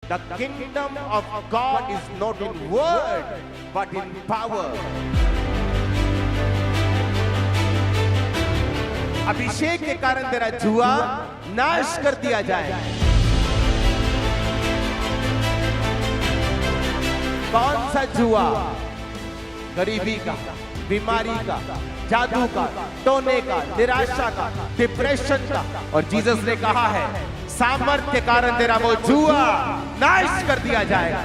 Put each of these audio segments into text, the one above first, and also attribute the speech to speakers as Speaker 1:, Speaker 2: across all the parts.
Speaker 1: The kingdom of God is not in word, but in power. अभिषेक के कारण तेरा जुआ नाश कर दिया जाए। कौन सा जुआ? गरीबी का, बीमारी का, जादू का, टोने का, निराशा का, डिप्रेशन का। और जीसस ने कहा है सामर्थ के कारण तेरा वो जुआ नाश कर दिया जाएगा।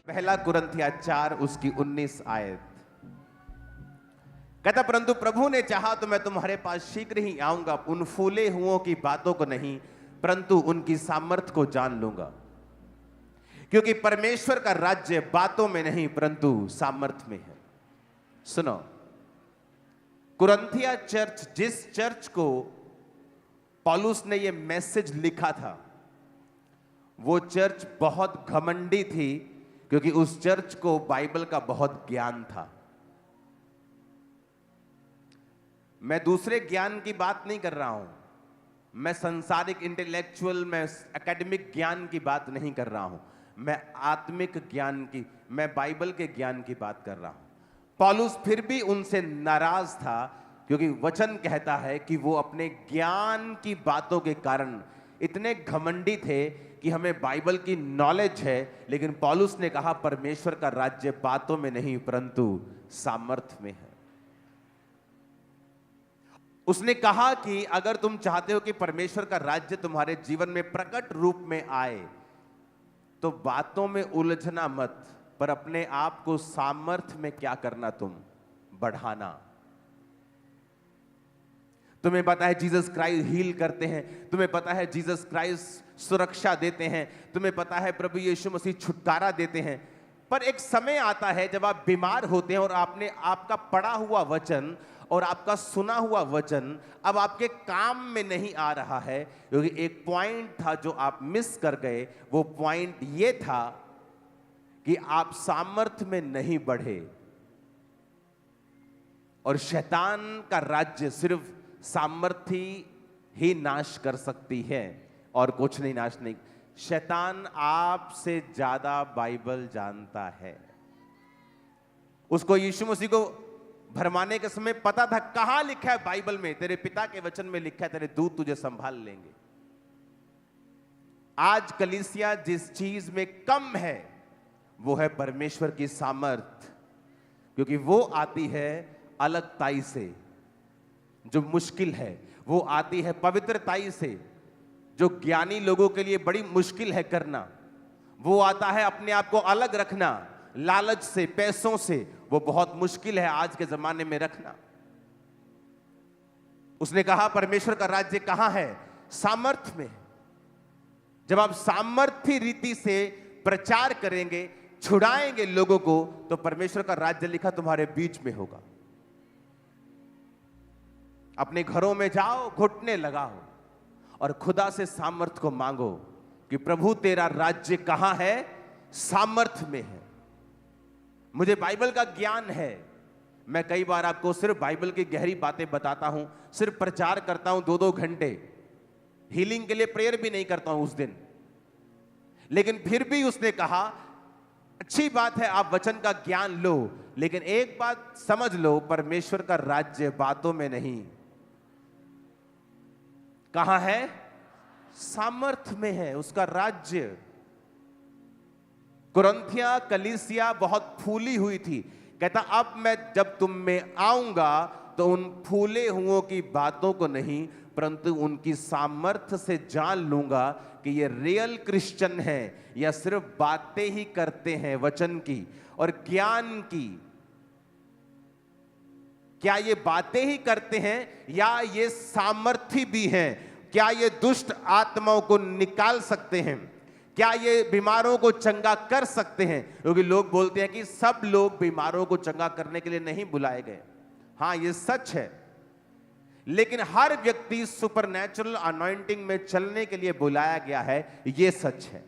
Speaker 1: पहला कुरिन्थिया 4 उसकी 19 आयत कहता, परंतु प्रभु ने चाहा तो मैं तुम्हारे पास शीघ्र ही आऊंगा, उन फूले हुओं की बातों को नहीं परंतु उनकी सामर्थ्य को जान लूंगा, क्योंकि परमेश्वर का राज्य बातों में नहीं परंतु सामर्थ्य में है। सुनो, कुरिन्थिया चर्च, जिस चर्च को पौलुस ने यह मैसेज लिखा था, वो चर्च बहुत घमंडी थी, क्योंकि उस चर्च को बाइबल का बहुत ज्ञान था। मैं दूसरे ज्ञान की बात नहीं कर रहा हूं, मैं सांसारिक इंटेलेक्चुअल, मैं एकेडमिक ज्ञान की बात नहीं कर रहा हूं, मैं आत्मिक ज्ञान की, मैं बाइबल के ज्ञान की बात कर रहा हूं। पौलुस फिर भी उनसे नाराज था, क्योंकि वचन कहता है कि वो अपने ज्ञान की बातों के कारण इतने घमंडी थे कि हमें बाइबल की नॉलेज है, लेकिन पौलुस ने कहा परमेश्वर का राज्य बातों में नहीं परंतु सामर्थ्य में है। उसने कहा कि अगर तुम चाहते हो कि परमेश्वर का राज्य तुम्हारे जीवन में प्रकट रूप में आए, तो बातों में उलझना मत, पर अपने आप को सामर्थ्य में क्या करना, तुम बढ़ाना। तुम्हें पता है जीसस क्राइस्ट हील करते हैं, तुम्हें पता है जीसस क्राइस्ट सुरक्षा देते हैं, तुम्हें पता है प्रभु यीशु मसीह छुटकारा देते हैं, पर एक समय आता है जब आप बीमार होते हैं और आपने आपका पढ़ा हुआ वचन और आपका सुना हुआ वचन अब आपके काम में नहीं आ रहा है, क्योंकि एक पॉइंट था जो आप मिस कर गए। वो पॉइंट ये था कि आप सामर्थ्य में नहीं बढ़े, और शैतान का राज्य सिर्फ सामर्थ्य ही नाश कर सकती है और कुछ नहीं नाश नहीं। शैतान आपसे ज्यादा बाइबल जानता है। उसको यीशु मसीह को भरमाने के समय पता था कहां लिखा है बाइबल में, तेरे पिता के वचन में लिखा है तेरे दूत तुझे संभाल लेंगे। आज कलीसिया जिस चीज में कम है वो है परमेश्वर की सामर्थ, क्योंकि वो आती है अलगताई से जो मुश्किल है, वो आती है पवित्रताई से जो ज्ञानी लोगों के लिए बड़ी मुश्किल है करना, वो आता है अपने आप को अलग रखना, लालच से, पैसों से, वो बहुत मुश्किल है आज के जमाने में रखना। उसने कहा परमेश्वर का राज्य कहां है? सामर्थ्य में। जब आप सामर्थ्य रीति से प्रचार करेंगे, छुड़ाएंगे लोगों को, तो परमेश्वर का राज्य लिखा तुम्हारे बीच में होगा। अपने घरों में जाओ, घुटने लगाओ और खुदा से सामर्थ्य को मांगो कि प्रभु तेरा राज्य कहां है? सामर्थ्य में है। मुझे बाइबल का ज्ञान है, मैं कई बार आपको सिर्फ बाइबल की गहरी बातें बताता हूं, सिर्फ प्रचार करता हूं 2-2 घंटे, हीलिंग के लिए प्रेयर भी नहीं करता हूं उस दिन, लेकिन फिर भी उसने कहा अच्छी बात है आप वचन का ज्ञान लो, लेकिन एक बात समझ लो, परमेश्वर का राज्य बातों में नहीं, कहां है? सामर्थ्य में है उसका राज्य। कुरिन्थिया कलीसिया बहुत फूली हुई थी। कहता अब मैं जब तुम में आऊंगा तो उन फूले हुओं की बातों को नहीं परंतु उनकी सामर्थ्य से जान लूंगा कि ये रियल क्रिश्चियन है या सिर्फ बातें ही करते हैं वचन की और ज्ञान की। क्या ये बातें ही करते हैं या ये सामर्थ्य भी हैं? क्या ये दुष्ट आत्माओं को निकाल सकते हैं? क्या ये बीमारों को चंगा कर सकते हैं? क्योंकि लोग बोलते हैं कि सब लोग बीमारों को चंगा करने के लिए नहीं बुलाए गए। हां, ये सच है, लेकिन हर व्यक्ति सुपरनैचुरल अनॉइंटिंग में चलने के लिए बुलाया गया है, ये सच है।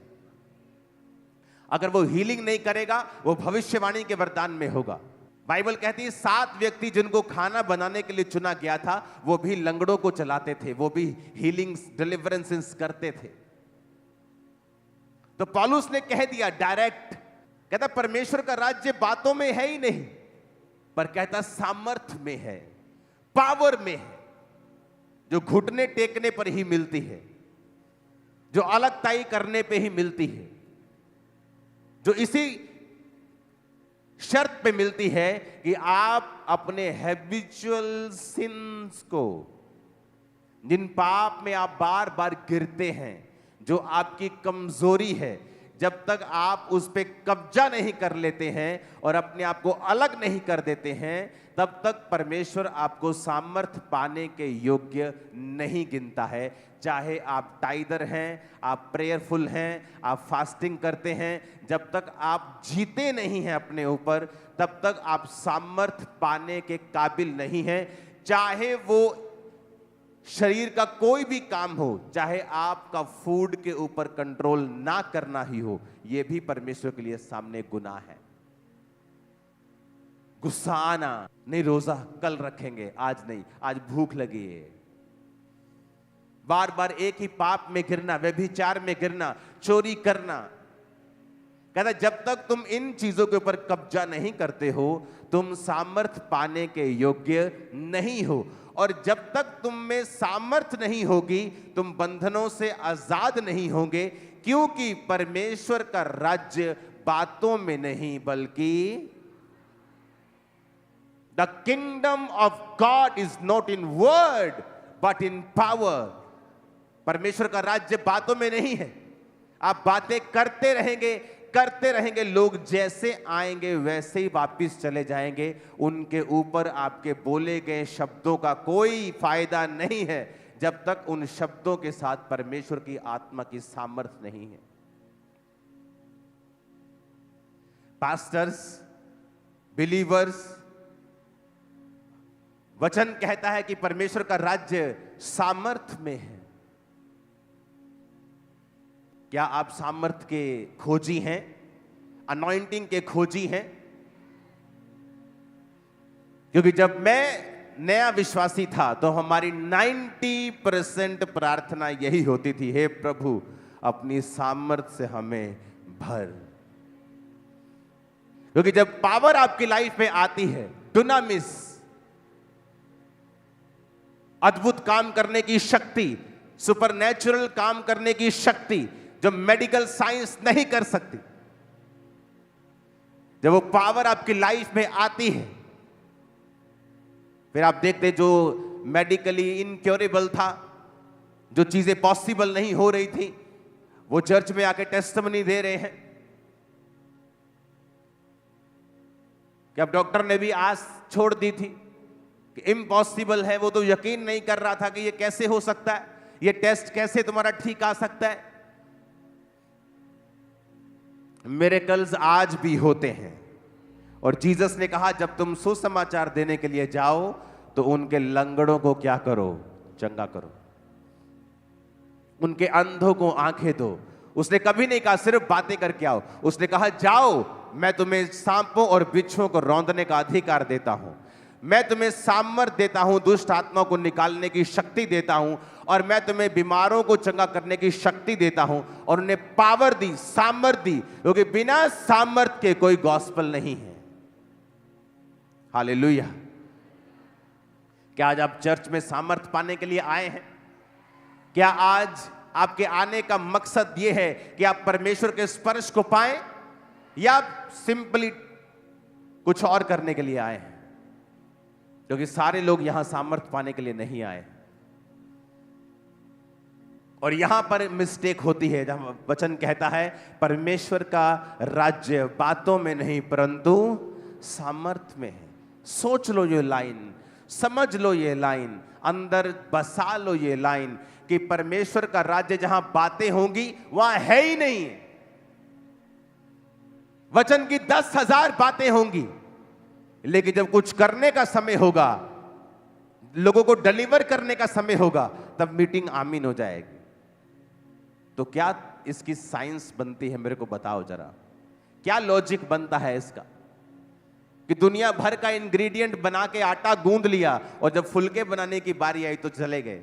Speaker 1: अगर वो हीलिंग नहीं करेगा, वो भविष्यवाणी के वरदान में होगा। बाइबल कहती है 7 व्यक्ति जिनको खाना बनाने के लिए चुना गया था, वो भी लंगड़ों को चलाते थे, वो भी हीलिंग्स डिलीवरेंसेस करते थे। तो पौलुस ने कह दिया डायरेक्ट, कहता परमेश्वर का राज्य बातों में है ही नहीं, पर कहता सामर्थ में है, पावर में है, जो घुटने टेकने पर ही मिलती है, जो अलगताई करने पे ही मिलती है, जो इसी शर्त पे मिलती है कि आप अपने हैबिचुअल सिंस को, जिन पाप में आप बार बार गिरते हैं, जो आपकी कमजोरी है, जब तक आप उस पे कब्जा नहीं कर लेते हैं और अपने आप को अलग नहीं कर देते हैं, तब तक परमेश्वर आपको सामर्थ पाने के योग्य नहीं गिनता है। चाहे आप टाइदर हैं, आप प्रेयरफुल हैं, आप फास्टिंग करते हैं, जब तक आप जीते नहीं हैं अपने ऊपर, तब तक आप सामर्थ पाने के काबिल नहीं हैं। चाहे वो शरीर का कोई भी काम हो, चाहे आपका फूड के ऊपर कंट्रोल ना करना ही हो, यह भी परमेश्वर के लिए सामने गुनाह है। गुस्सा आना, नहीं रोजा कल रखेंगे, आज नहीं, आज भूख लगी है, बार बार एक ही पाप में गिरना, व्यभिचार में गिरना, चोरी करना। कहता जब तक तुम इन चीजों के ऊपर कब्जा नहीं करते हो, तुम सामर्थ पाने के योग्य नहीं हो। और जब तक तुम में सामर्थ नहीं होगी, तुम बंधनों से आजाद नहीं होंगे, क्योंकि परमेश्वर का राज्य बातों में नहीं बल्कि the kingdom of God is not in word but in power. परमेश्वर का राज्य बातों में नहीं है। आप बातें करते रहेंगे, करते रहेंगे, लोग जैसे आएंगे वैसे ही वापिस चले जाएंगे, उनके ऊपर आपके बोले गए शब्दों का कोई फायदा नहीं है, जब तक उन शब्दों के साथ परमेश्वर की आत्मा की सामर्थ्य नहीं है। पास्टर्स, बिलीवर्स, वचन कहता है कि परमेश्वर का राज्य सामर्थ्य में है। क्या आप सामर्थ्य के खोजी हैं, अनॉइंटिंग के खोजी हैं? क्योंकि जब मैं नया विश्वासी था तो हमारी 90% प्रार्थना यही होती थी, हे प्रभु अपनी सामर्थ्य से हमें भर। क्योंकि जब पावर आपकी लाइफ में आती है, डुनामिस, अद्भुत काम करने की शक्ति, सुपरनैचुरल काम करने की शक्ति जो मेडिकल साइंस नहीं कर सकती, जब वो पावर आपकी लाइफ में आती है, फिर आप देखते जो मेडिकली इनक्योरेबल था, जो चीजें पॉसिबल नहीं हो रही थी, वो चर्च में आके टेस्टिमनी दे रहे हैं कि अब डॉक्टर ने भी आस छोड़ दी थी कि इम्पॉसिबल है। वो तो यकीन नहीं कर रहा था कि ये कैसे हो सकता है, ये टेस्ट कैसे तुम्हारा ठीक आ सकता है। मिरेकल्स आज भी होते हैं। और जीसस ने कहा जब तुम सुसमाचार देने के लिए जाओ तो उनके लंगड़ों को क्या करो, चंगा करो, उनके अंधों को आंखें दो। उसने कभी नहीं कहा सिर्फ बातें करके आओ, उसने कहा जाओ, मैं तुम्हें सांपों और बिच्छुओं को रौंदने का अधिकार देता हूं, मैं तुम्हें सामर्थ देता हूं, दुष्ट आत्मा को निकालने की शक्ति देता हूं, और मैं तुम्हें बीमारों को चंगा करने की शक्ति देता हूं। और उन्हें पावर दी, सामर्थ दी, क्योंकि बिना सामर्थ के कोई गॉस्पेल नहीं है। हालेलुया। क्या आज आप चर्च में सामर्थ पाने के लिए आए हैं? क्या आज आपके आने का मकसद यह है कि आप परमेश्वर के स्पर्श को पाएं, या सिंपली कुछ और करने के लिए आए हैं? क्योंकि सारे लोग यहां सामर्थ पाने के लिए नहीं आए। और यहां पर मिस्टेक होती है जहां वचन कहता है परमेश्वर का राज्य बातों में नहीं परंतु सामर्थ में है। सोच लो ये लाइन, समझ लो ये लाइन, अंदर बसा लो ये लाइन कि परमेश्वर का राज्य जहां बातें होंगी वहां है ही नहीं। वचन की 10,000 बातें होंगी, लेकिन जब कुछ करने का समय होगा, लोगों को डिलीवर करने का समय होगा, तब मीटिंग आमीन हो जाएगी। तो क्या इसकी साइंस बनती है? मेरे को बताओ जरा, क्या लॉजिक बनता है इसका? कि दुनिया भर का इंग्रेडिएंट बना के आटा गूंद लिया और जब फुलके बनाने की बारी आई तो चले गए।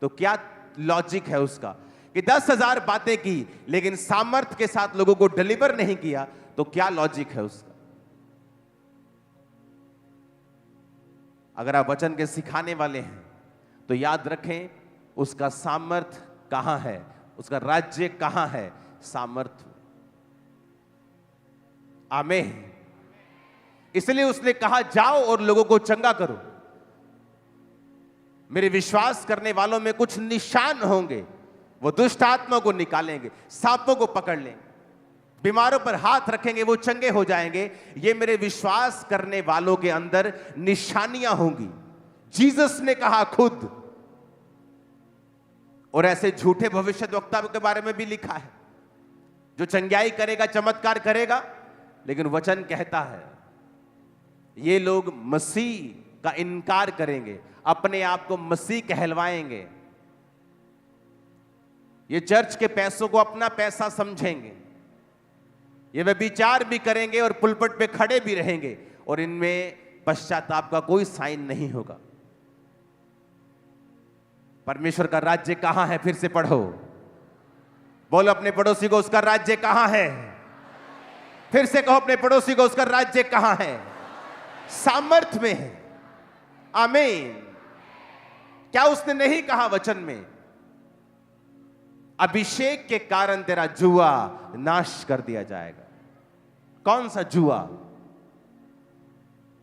Speaker 1: तो क्या लॉजिक है उसका कि 10,000 बातें की लेकिन सामर्थ्य के साथ लोगों को डिलीवर नहीं किया, तो क्या लॉजिक है उसका? अगर आप वचन के सिखाने वाले हैं तो याद रखें उसका सामर्थ्य कहां है, उसका राज्य कहां है? सामर्थ्य। आमीन। इसलिए उसने कहा जाओ और लोगों को चंगा करो। मेरे विश्वास करने वालों में कुछ निशान होंगे, वो दुष्ट आत्मा को निकालेंगे, सांपों को पकड़ लेंगे, बीमारों पर हाथ रखेंगे, वो चंगे हो जाएंगे। ये मेरे विश्वास करने वालों के अंदर निशानियां होंगी। जीसस ने कहा खुद। और ऐसे झूठे भविष्यद्वक्ता के बारे में भी लिखा है जो चंगाई करेगा, चमत्कार करेगा, लेकिन वचन कहता है ये लोग मसीह का इनकार करेंगे, अपने आप को मसीह कहलवाएंगे, ये चर्च के पैसों को अपना पैसा समझेंगे, ये व्यभिचार भी करेंगे और पुलपट पे खड़े भी रहेंगे और इनमें पश्चाताप का कोई साइन नहीं होगा। परमेश्वर का राज्य कहां है? फिर से पढ़ो, बोलो अपने पड़ोसी को उसका राज्य कहां है। फिर से कहो अपने पड़ोसी को उसका राज्य कहां है? सामर्थ्य में है। आमीन। क्या उसने नहीं कहा वचन में? अभिषेक के कारण तेरा जुआ नाश कर दिया जाएगा। कौन सा जुआ?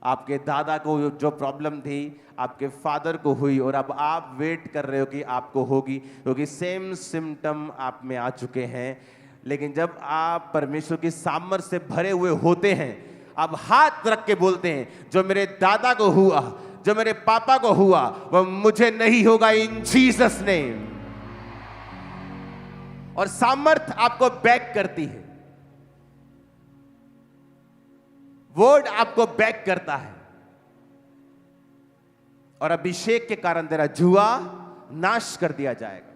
Speaker 1: आपके दादा को जो प्रॉब्लम थी आपके फादर को हुई और अब आप वेट कर रहे हो कि आपको होगी, क्योंकि सेम सिम्टम आप में आ चुके हैं। लेकिन जब आप परमेश्वर की सामर्थ्य से भरे हुए होते हैं, आप हाथ रख के बोलते हैं जो मेरे दादा को हुआ, जो मेरे पापा को हुआ, वह मुझे नहीं होगा इन जीसस नेम। और सामर्थ्य आपको बैक करती है, वर्ड आपको बैक करता है। और अभिषेक के कारण तेरा जुआ नाश कर दिया जाएगा।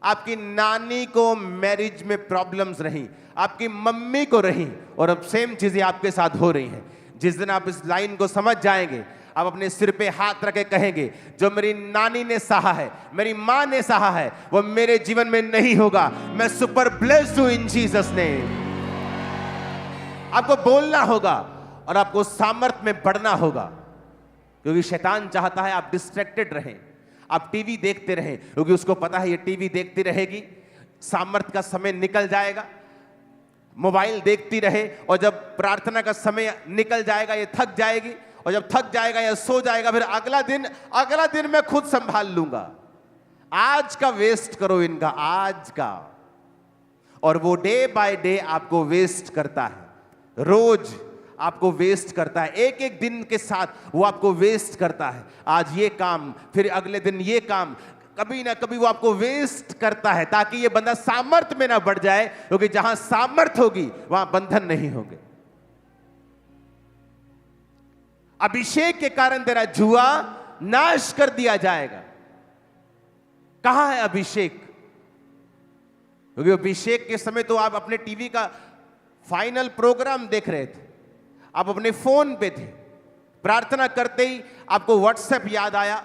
Speaker 1: आपकी नानी को मैरिज में प्रॉब्लम्स रही, आपकी मम्मी को रही, और अब सेम चीजें आपके साथ हो रही हैं। जिस दिन आप इस लाइन को समझ जाएंगे, आप अपने सिर पे हाथ रखे कहेंगे जो मेरी नानी ने सहा है, मेरी मां ने सहा है, वो मेरे जीवन में नहीं होगा। मैं सुपर ब्लेस्ड हूं इन जीसस नेम। आपको बोलना होगा और आपको सामर्थ्य में बढ़ना होगा, क्योंकि शैतान चाहता है आप डिस्ट्रैक्टेड रहें, आप टीवी देखते रहें, क्योंकि उसको पता है ये टीवी देखती रहेगी, सामर्थ्य का समय निकल जाएगा। मोबाइल देखती रहे और जब प्रार्थना का समय निकल जाएगा ये थक जाएगी, और जब थक जाएगा या सो जाएगा, फिर अगला दिन मैं खुद संभाल लूंगा। आज का वेस्ट करो इनका, आज का। और वो डे बाय डे आपको वेस्ट करता है, रोज आपको वेस्ट करता है, एक एक दिन के साथ वो आपको वेस्ट करता है। आज ये काम, फिर अगले दिन ये काम, कभी ना कभी वो आपको वेस्ट करता है, ताकि ये बंदा सामर्थ्य में ना बढ़ जाए, क्योंकि जहां सामर्थ्य होगी वहां बंधन नहीं होंगे। अभिषेक के कारण तेरा जुआ नाश कर दिया जाएगा। कहां है अभिषेक? क्योंकि अभिषेक के समय तो आप अपने टीवी का फाइनल प्रोग्राम देख रहे थे, आप अपने फोन पे थे, प्रार्थना करते ही आपको व्हाट्सएप याद आया,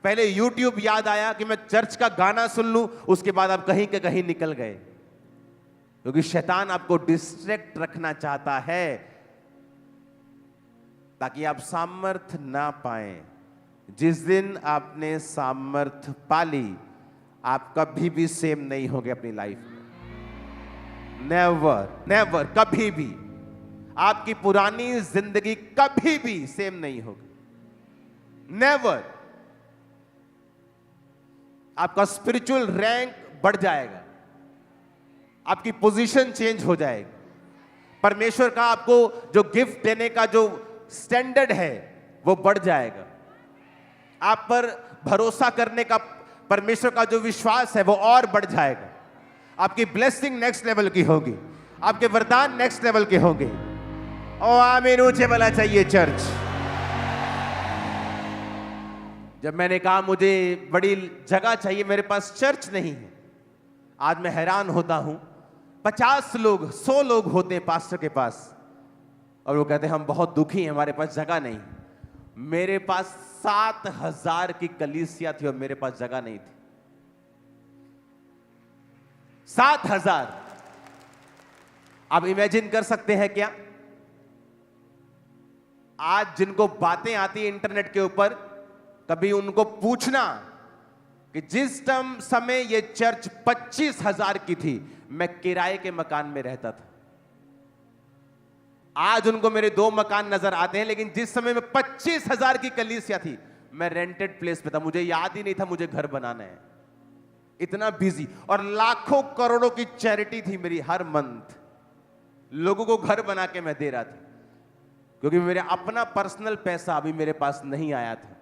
Speaker 1: पहले यूट्यूब याद आया कि मैं चर्च का गाना सुन लूं, उसके बाद आप कहीं के कहीं निकल गए, क्योंकि शैतान आपको डिस्ट्रैक्ट रखना चाहता है ताकि आप सामर्थ्य ना पाएं। जिस दिन आपने सामर्थ्य पाली, आप कभी भी सेम नहीं होगे अपनी लाइफ में। नेवर नेवर, कभी भी आपकी पुरानी जिंदगी कभी भी सेम नहीं होगी। नेवर। आपका स्पिरिचुअल रैंक बढ़ जाएगा, आपकी पोजीशन चेंज हो जाएगी, परमेश्वर का आपको जो गिफ्ट देने का जो स्टैंडर्ड है वो बढ़ जाएगा, आप पर भरोसा करने का परमेश्वर का जो विश्वास है वो और बढ़ जाएगा। आपकी ब्लेसिंग नेक्स्ट लेवल की होगी, आपके वरदान नेक्स्ट लेवल के होंगे। ओ आमीन, ऊंचे बोला चाहिए चर्च। जब मैंने कहा मुझे बड़ी जगह चाहिए, मेरे पास चर्च नहीं है, आज मैं हैरान होता हूं 50 लोग 100 लोग होते हैं पास्टर के पास, और वो कहते हैं हम बहुत दुखी हैं, हमारे पास जगह नहीं। मेरे पास 7,000 की कलीसिया थी और मेरे पास जगह नहीं थी। 7,000। आप इमेजिन कर सकते हैं क्या? आज जिनको बातें आती है इंटरनेट के ऊपर, कभी उनको पूछना कि जिस समय ये चर्च 25,000 की थी, मैं किराए के मकान में रहता था। आज उनको मेरे 2 मकान नजर आते हैं, लेकिन जिस समय में 25,000 की कलीसिया थी, मैं रेंटेड प्लेस पे था। मुझे याद ही नहीं था मुझे घर बनाना है, इतना बिजी। और लाखों करोड़ों की चैरिटी थी मेरी, हर मंथ लोगों को घर बना के मैं दे रहा था, क्योंकि मेरा अपना पर्सनल पैसा अभी मेरे पास नहीं आया था।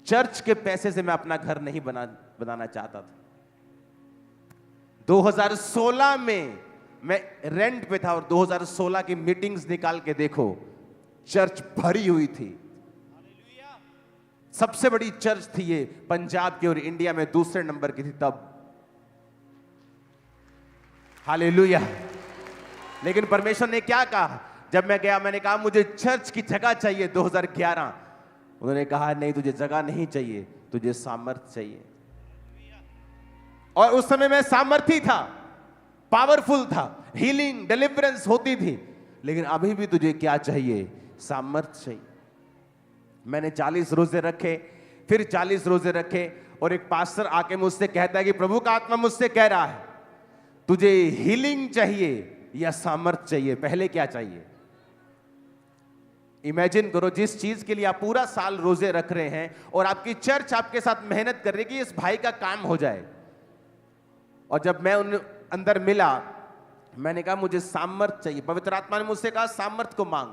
Speaker 1: चर्च के पैसे से मैं अपना घर नहीं बनाना चाहता था। 2016 में मैं रेंट पे था और 2016 की मीटिंग्स निकाल के देखो, चर्च भरी हुई थी। सबसे बड़ी चर्च थी ये पंजाब की और इंडिया में दूसरे नंबर की थी तब। हालेलुया। लेकिन परमेश्वर ने क्या कहा? जब मैं गया, मैंने कहा मुझे चर्च की जगह चाहिए 2011। उन्होंने कहा नहीं, तुझे जगह नहीं चाहिए, तुझे सामर्थ चाहिए। और उस समय मैं सामर्थी था, पावरफुल था, हीलिंग डिलीवरेंस होती थी। लेकिन अभी भी तुझे क्या चाहिए? सामर्थ चाहिए। मैंने 40 रोजे रखे, फिर 40 रोजे रखे, और एक पास्टर आके मुझसे कहता है कि प्रभु का आत्मा मुझसे कह रहा है तुझे हीलिंग चाहिए या सामर्थ चाहिए, पहले क्या चाहिए? इमेजिन करो, जिस चीज के लिए आप पूरा साल रोजे रख रहे हैं और आपकी चर्च आपके साथ मेहनत कर रही है कि इस भाई का काम हो जाए। और जब मैं उन अंदर मिला, मैंने कहा मुझे सामर्थ चाहिए। पवित्र आत्मा ने मुझसे कहा सामर्थ को मांग।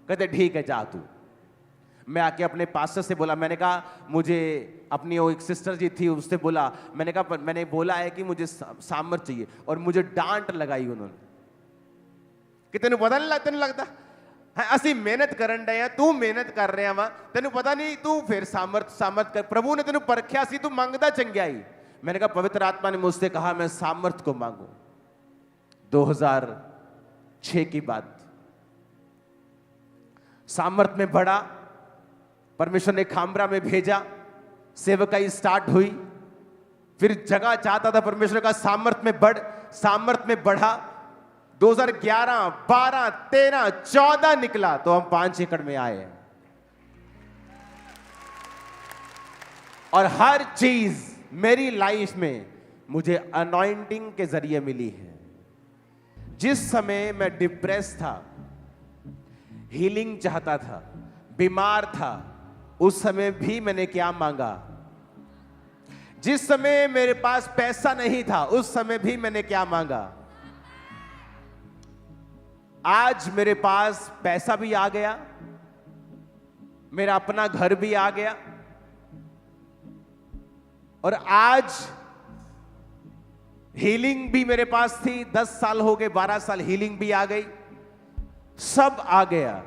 Speaker 1: कहते ठीक है, जा तू। मैं आके अपने पास्टर से बोला, मैंने कहा मुझे, अपनी वो एक सिस्टर जी थी उससे बोला, मैंने कहा मैंने बोला है कि मुझे सामर्थ चाहिए, और मुझे डांट लगाई उन्होंने कि तेन पता नहीं तेन लगता है असि मेहनत करन डे आ, तू मेहनत कर रहा वा, तेन पता नहीं, तू फिर सामर्थ कर, प्रभु ने तेन परखिया सी, तू मंगदा चंगियाई। मैंने कहा पवित्र आत्मा ने मुझसे कहा मैं सामर्थ को मांगू। 2006 की बात, सामर्थ में बढ़ा, परमेश्वर ने खामरा में भेजा, सेवकाई स्टार्ट हुई। फिर जगह चाहता था, परमेश्वर का सामर्थ में बढ़, सामर्थ में बढ़ा। 2011, 12, 13, 14 निकला तो हम 5 एकड़ में आए। और हर चीज मेरी लाइफ में मुझे अनॉइंटिंग के जरिए मिली है। जिस समय मैं डिप्रेस था, हीलिंग चाहता था, बीमार था, उस समय भी मैंने क्या मांगा? जिस समय मेरे पास पैसा नहीं था, उस समय भी मैंने क्या मांगा? आज मेरे पास पैसा भी आ गया, मेरा अपना घर भी आ गया, और आज हीलिंग भी मेरे पास थी। 10 साल हो गए, 12 साल हीलिंग भी आ गई, सब आ गया।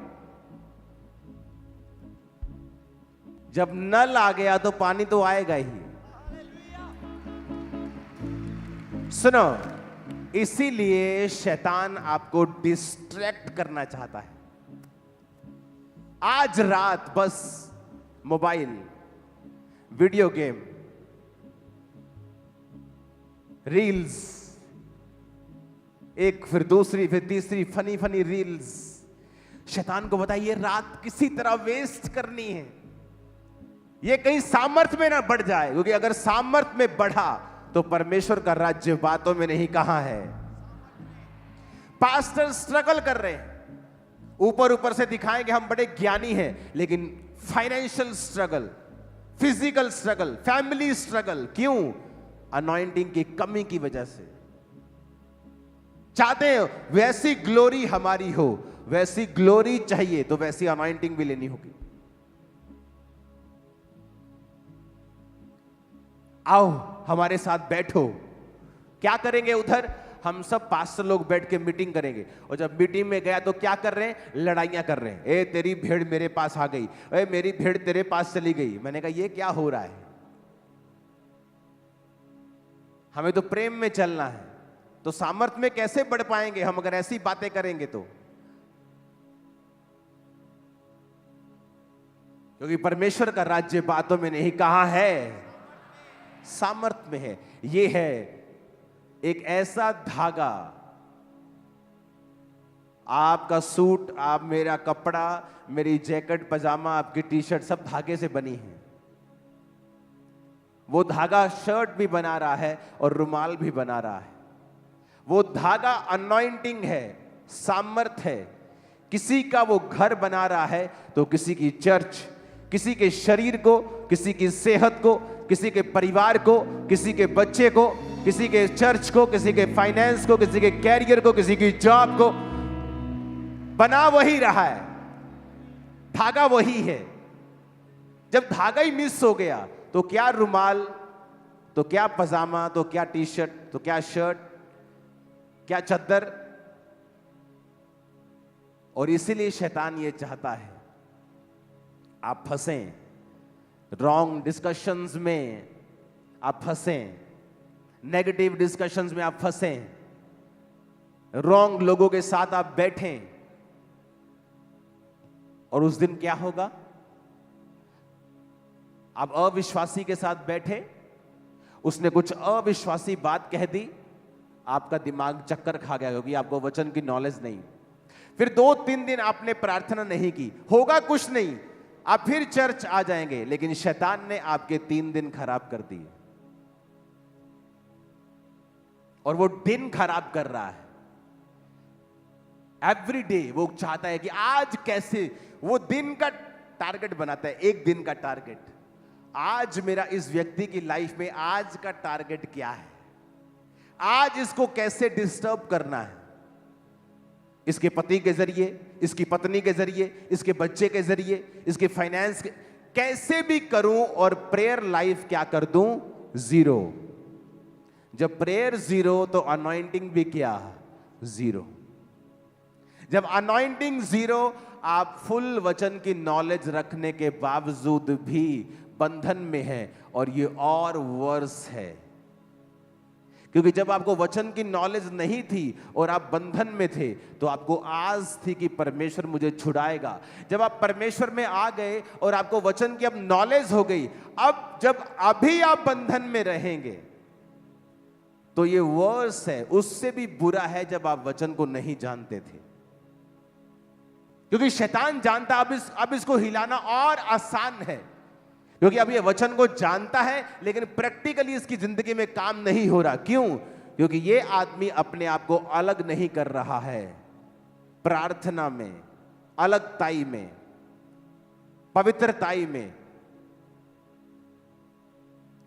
Speaker 1: जब नल आ गया तो पानी तो आएगा ही। सुनो, इसीलिए शैतान आपको डिस्ट्रैक्ट करना चाहता है। आज रात बस मोबाइल, वीडियो गेम, रील्स, एक फिर दूसरी फिर तीसरी फनी फनी रील्स। शैतान को बताइए रात किसी तरह वेस्ट करनी है, ये कहीं सामर्थ में ना बढ़ जाए, क्योंकि अगर सामर्थ में बढ़ा तो परमेश्वर का राज्य बातों में नहीं, कहां है? पास्टर स्ट्रगल कर रहे हैं, ऊपर ऊपर से दिखाएंगे हम बड़े ज्ञानी हैं, लेकिन financial struggle, physical struggle, family struggle. क्यों? अनॉइंटिंग की कमी की वजह से। चाहते हैं वैसी ग्लोरी हमारी हो, वैसी ग्लोरी चाहिए तो वैसी अनॉइंटिंग भी लेनी होगी। आओ हमारे साथ बैठो। क्या करेंगे उधर? हम सब पास्टर लोग बैठ के मीटिंग करेंगे, और जब मीटिंग में गया तो क्या कर रहे हैं? लड़ाइयां कर रहे हैं। ए तेरी भेड़ मेरे पास आ गई, ए मेरी भेड़ तेरे पास चली गई। मैंने कहा ये क्या हो रहा है? हमें तो प्रेम में चलना है, तो सामर्थ में कैसे बढ़ पाएंगे हम अगर ऐसी बातें करेंगे? तो क्योंकि परमेश्वर का राज्य बातों में नहीं, कहां है? सामर्थ्य में है। ये है एक ऐसा धागा, आपका सूट, आप मेरा कपड़ा, मेरी जैकेट, पजामा, आपकी टी शर्ट सब धागे से बनी है। वो धागा शर्ट भी बना रहा है और रुमाल भी बना रहा है। वो धागा अनॉइंटिंग है, सामर्थ है। किसी का वो घर बना रहा है तो किसी की चर्च, किसी के शरीर को, किसी की सेहत को, किसी के परिवार को, किसी के बच्चे को, किसी के चर्च को, किसी के फाइनेंस को, किसी के कैरियर को, किसी की जॉब को बना वही रहा है। धागा वही है। जब धागा ही मिस हो गया तो क्या रुमाल, तो क्या पजामा, तो क्या टी शर्ट, तो क्या शर्ट, क्या चद्दर। और इसीलिए शैतान ये चाहता है आप फंसें, रॉन्ग डिस्कशंस में आप फंसें, नेगेटिव डिस्कशंस में आप फंसें, रॉन्ग लोगों के साथ आप बैठें। और उस दिन क्या होगा? आप अविश्वासी के साथ बैठे, उसने कुछ अविश्वासी बात कह दी, आपका दिमाग चक्कर खा गया क्योंकि आपको वचन की नॉलेज नहीं। फिर 2-3 दिन आपने प्रार्थना नहीं की, होगा कुछ नहीं, आप फिर चर्च आ जाएंगे, लेकिन शैतान ने आपके 3 दिन खराब कर दिए। और वो दिन खराब कर रहा है एवरी डे। वो चाहता है कि आज कैसे, वो दिन का टारगेट बनाता है, एक दिन का टारगेट। आज मेरा इस व्यक्ति की लाइफ में आज का टारगेट क्या है, आज इसको कैसे डिस्टर्ब करना है। इसके पति के जरिए, इसकी पत्नी के जरिए, इसके बच्चे के जरिए, इसके फाइनेंस के, कैसे भी करूं। और प्रेयर लाइफ क्या कर दूं? 0। जब प्रेयर 0 तो अनॉइंटिंग भी क्या? 0। जब अनॉइंटिंग 0, आप फुल वचन की नॉलेज रखने के बावजूद भी बंधन में हैं। और ये और वर्स है, क्योंकि जब आपको वचन की नॉलेज नहीं थी और आप बंधन में थे तो आपको आस थी कि परमेश्वर मुझे छुड़ाएगा। जब आप परमेश्वर में आ गए और आपको वचन की अब नॉलेज हो गई, अब जब अभी आप बंधन में रहेंगे तो ये वर्स है, उससे भी बुरा है जब आप वचन को नहीं जानते थे। क्योंकि शैतान जानता अब इसको हिलाना और आसान है, क्योंकि अब ये वचन को जानता है लेकिन प्रैक्टिकली इसकी जिंदगी में काम नहीं हो रहा। क्यों? क्योंकि ये आदमी अपने आप को अलग नहीं कर रहा है प्रार्थना में, अलगताई में, पवित्रताई में।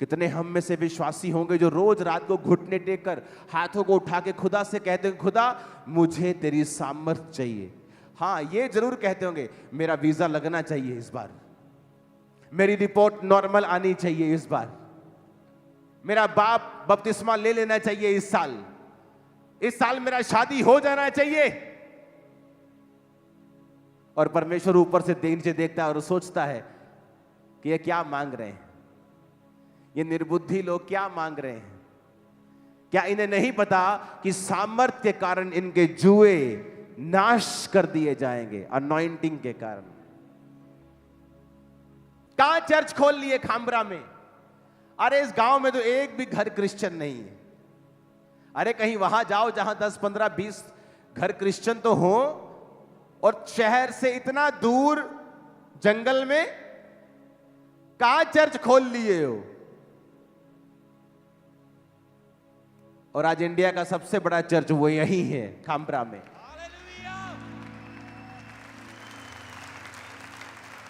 Speaker 1: कितने हम में से विश्वासी होंगे जो रोज रात को घुटने टेक कर हाथों को उठा के खुदा से कहते हैं, खुदा मुझे तेरी सामर्थ चाहिए। हाँ, ये जरूर कहते होंगे, मेरा वीजा लगना चाहिए इस बार, मेरी रिपोर्ट नॉर्मल आनी चाहिए इस बार, मेरा बाप बपतिस्मा ले लेना चाहिए इस साल मेरा शादी हो जाना चाहिए। और परमेश्वर ऊपर से नीचे देखता है और सोचता है कि ये क्या मांग रहे हैं, ये निर्बुद्धि लोग क्या मांग रहे हैं। क्या इन्हें नहीं पता कि सामर्थ्य के कारण इनके जुए नाश कर दिए जाएंगे, अनॉइंटिंग के कारण। कहां चर्च खोल लिए खामरा में? अरे इस गांव में तो एक भी घर क्रिश्चियन नहीं है। अरे कहीं वहां जाओ जहां 10, 15, 20 घर क्रिश्चियन तो हो, और शहर से इतना दूर जंगल में कहां चर्च खोल लिए हो। और आज इंडिया का सबसे बड़ा चर्च वो यही है, खामरा में।